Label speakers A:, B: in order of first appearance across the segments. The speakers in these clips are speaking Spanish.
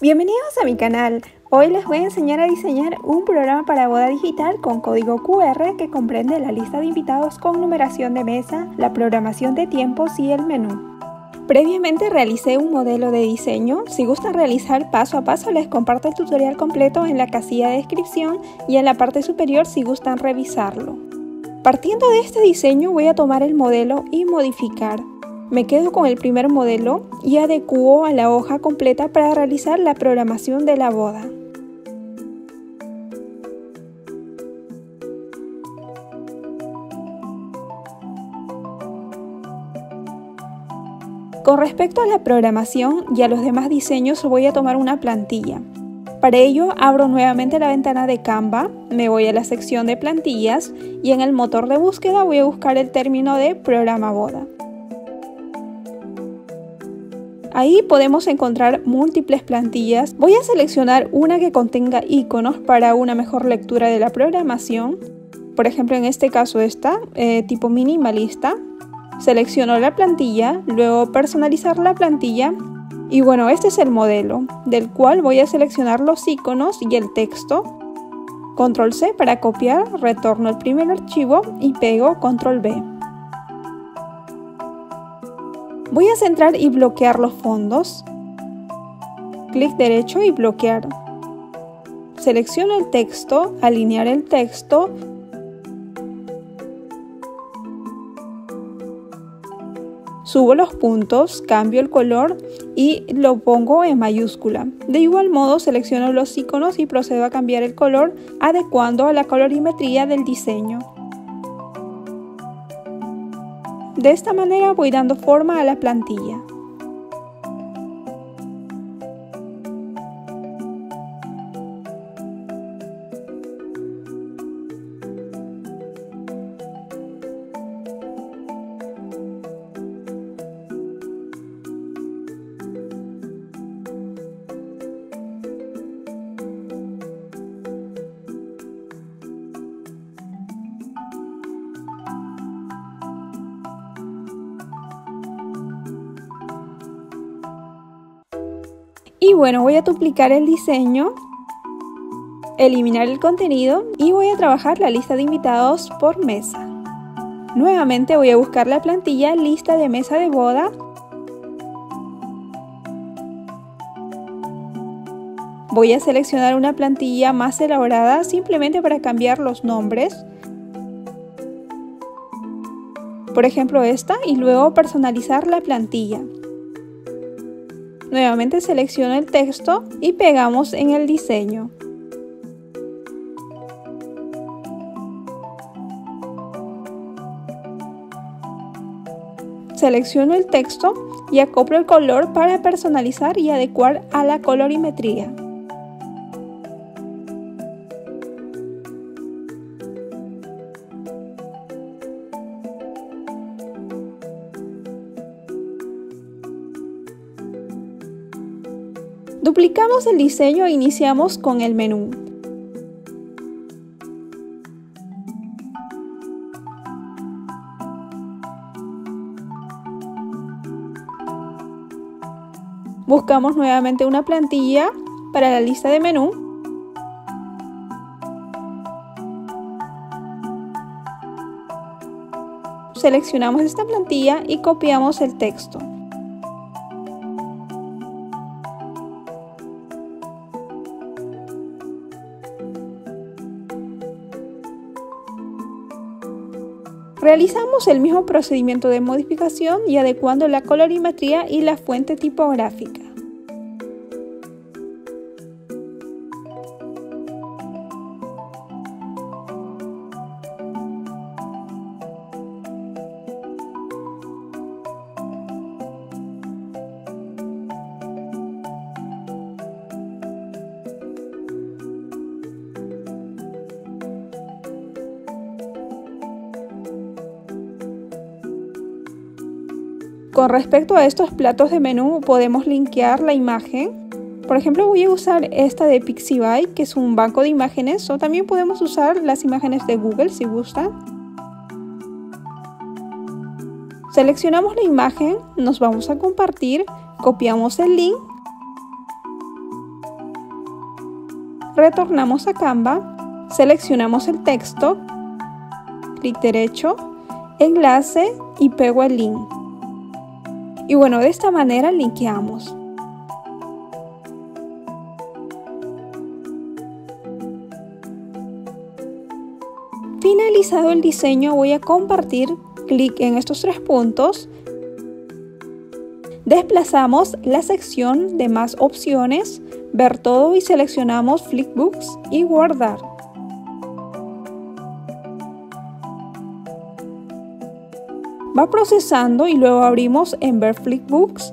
A: Bienvenidos a mi canal. Hoy les voy a enseñar a diseñar un programa para boda digital con código QR que comprende la lista de invitados con numeración de mesa, la programación de tiempos y el menú. Previamente realicé un modelo de diseño. Si gustan realizar paso a paso, les comparto el tutorial completo en la casilla de descripción y en la parte superior si gustan revisarlo. Partiendo de este diseño voy a tomar el modelo y modificar. Me quedo con el primer modelo y adecuo a la hoja completa para realizar la programación de la boda. Con respecto a la programación y a los demás diseños voy a tomar una plantilla. Para ello abro nuevamente la ventana de Canva, me voy a la sección de plantillas y en el motor de búsqueda voy a buscar el término de programa boda. Ahí podemos encontrar múltiples plantillas. Voy a seleccionar una que contenga iconos para una mejor lectura de la programación. Por ejemplo, en este caso esta, tipo minimalista. Selecciono la plantilla, luego personalizar la plantilla. Y bueno, este es el modelo, del cual voy a seleccionar los iconos y el texto. Control C para copiar, retorno el primer archivo y pego Control V. Voy a centrar y bloquear los fondos. Clic derecho y bloquear. Selecciono el texto, alinear el texto. Subo los puntos, cambio el color y lo pongo en mayúscula. De igual modo selecciono los iconos y procedo a cambiar el color adecuando a la colorimetría del diseño. De esta manera voy dando forma a la plantilla. Y bueno, voy a duplicar el diseño, eliminar el contenido y voy a trabajar la lista de invitados por mesa. Nuevamente voy a buscar la plantilla lista de mesa de boda. Voy a seleccionar una plantilla más elaborada simplemente para cambiar los nombres. Por ejemplo esta, y luego personalizar la plantilla. Nuevamente selecciono el texto y pegamos en el diseño. Selecciono el texto y acoplo el color para personalizar y adecuar a la colorimetría. Duplicamos el diseño e iniciamos con el menú. Buscamos nuevamente una plantilla para la lista de menú. Seleccionamos esta plantilla y copiamos el texto. Realizamos el mismo procedimiento de modificación y adecuando la colorimetría y la fuente tipográfica. Con respecto a estos platos de menú podemos linkear la imagen. Por ejemplo, voy a usar esta de Pixabay, que es un banco de imágenes, o también podemos usar las imágenes de Google si gustan. Seleccionamos la imagen, nos vamos a compartir, copiamos el link retornamos a Canva, seleccionamos el texto, clic derecho, enlace y pego el link. Y bueno, de esta manera linkeamos. Finalizado el diseño, voy a compartir, clic en estos 3 puntos. Desplazamos la sección de más opciones, ver todo y seleccionamos Flipbooks y guardar. Va procesando y luego abrimos en ver Flipbooks.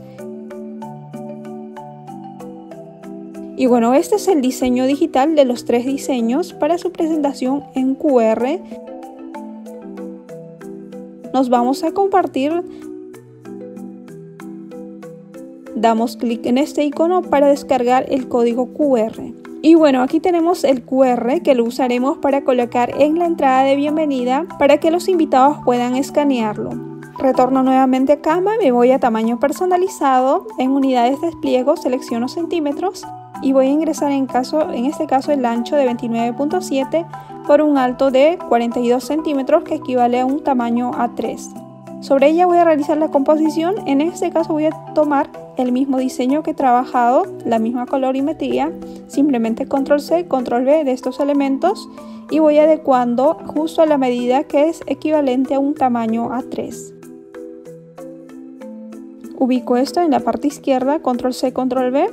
A: Y bueno, este es el diseño digital de los 3 diseños para su presentación en QR. Nos vamos a compartir. Damos clic en este icono para descargar el código QR. Y bueno, aquí tenemos el QR que lo usaremos para colocar en la entrada de bienvenida para que los invitados puedan escanearlo. Retorno nuevamente a Canva, me voy a tamaño personalizado, en unidades de despliego selecciono centímetros y voy a ingresar en este caso el ancho de 29.7 por un alto de 42 centímetros que equivale a un tamaño A3. Sobre ella voy a realizar la composición, en este caso voy a tomar el mismo diseño que he trabajado, la misma colorimetría, simplemente control C, control V de estos elementos y voy adecuando justo a la medida que es equivalente a un tamaño A3. Ubico esto en la parte izquierda, control C, control V.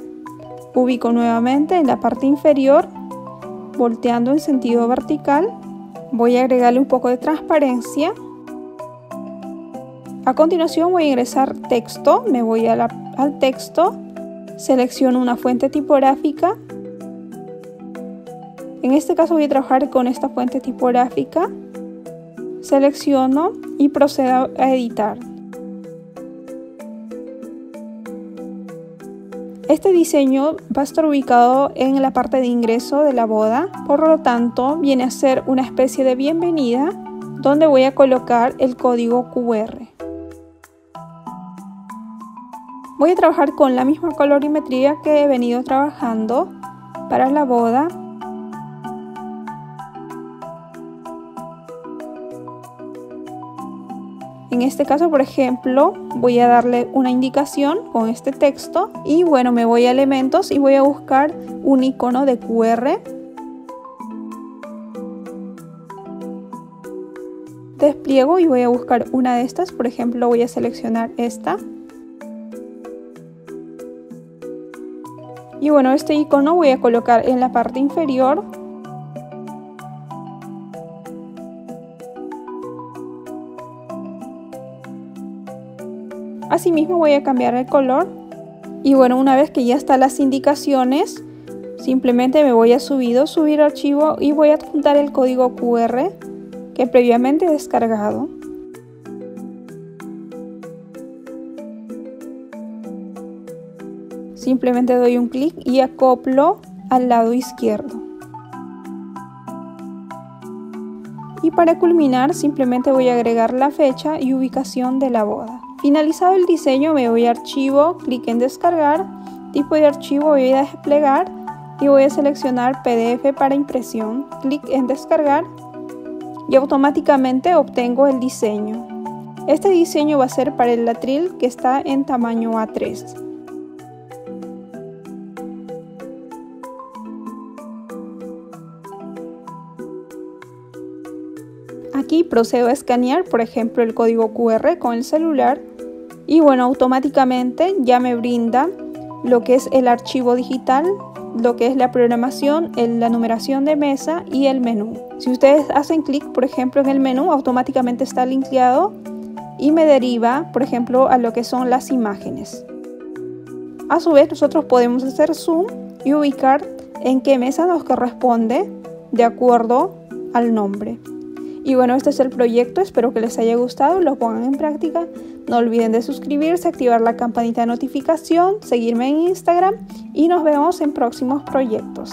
A: Ubico nuevamente en la parte inferior, volteando en sentido vertical. Voy a agregarle un poco de transparencia. A continuación voy a ingresar texto, me voy al texto, selecciono una fuente tipográfica. En este caso voy a trabajar con esta fuente tipográfica. Selecciono y procedo a editar. Este diseño va a estar ubicado en la parte de ingreso de la boda, por lo tanto viene a ser una especie de bienvenida donde voy a colocar el código QR. Voy a trabajar con la misma colorimetría que he venido trabajando para la boda. En este caso, por ejemplo, voy a darle una indicación con este texto y bueno, me voy a elementos y voy a buscar un icono de QR. Despliego y voy a buscar una de estas, por ejemplo, voy a seleccionar esta. Y bueno, este icono voy a colocar en la parte inferior. Asimismo voy a cambiar el color y bueno, una vez que ya están las indicaciones, simplemente me voy a subir archivo y voy a adjuntar el código QR que previamente he descargado. Simplemente doy un clic y acoplo al lado izquierdo. Y para culminar, simplemente voy a agregar la fecha y ubicación de la boda. Finalizado el diseño, me voy a archivo, clic en descargar, tipo de archivo voy a desplegar y voy a seleccionar PDF para impresión, clic en descargar y automáticamente obtengo el diseño. Este diseño va a ser para el atril que está en tamaño A3. Aquí procedo a escanear, por ejemplo, el código QR con el celular y bueno, automáticamente ya me brinda lo que es el archivo digital, lo que es la programación, la numeración de mesa y el menú. Si ustedes hacen clic, por ejemplo, en el menú, automáticamente está linkeado y me deriva, por ejemplo, a lo que son las imágenes. A su vez, nosotros podemos hacer zoom y ubicar en qué mesa nos corresponde de acuerdo al nombre. Y bueno, este es el proyecto, espero que les haya gustado, lo pongan en práctica. No olviden de suscribirse, activar la campanita de notificación, seguirme en Instagram y nos vemos en próximos proyectos.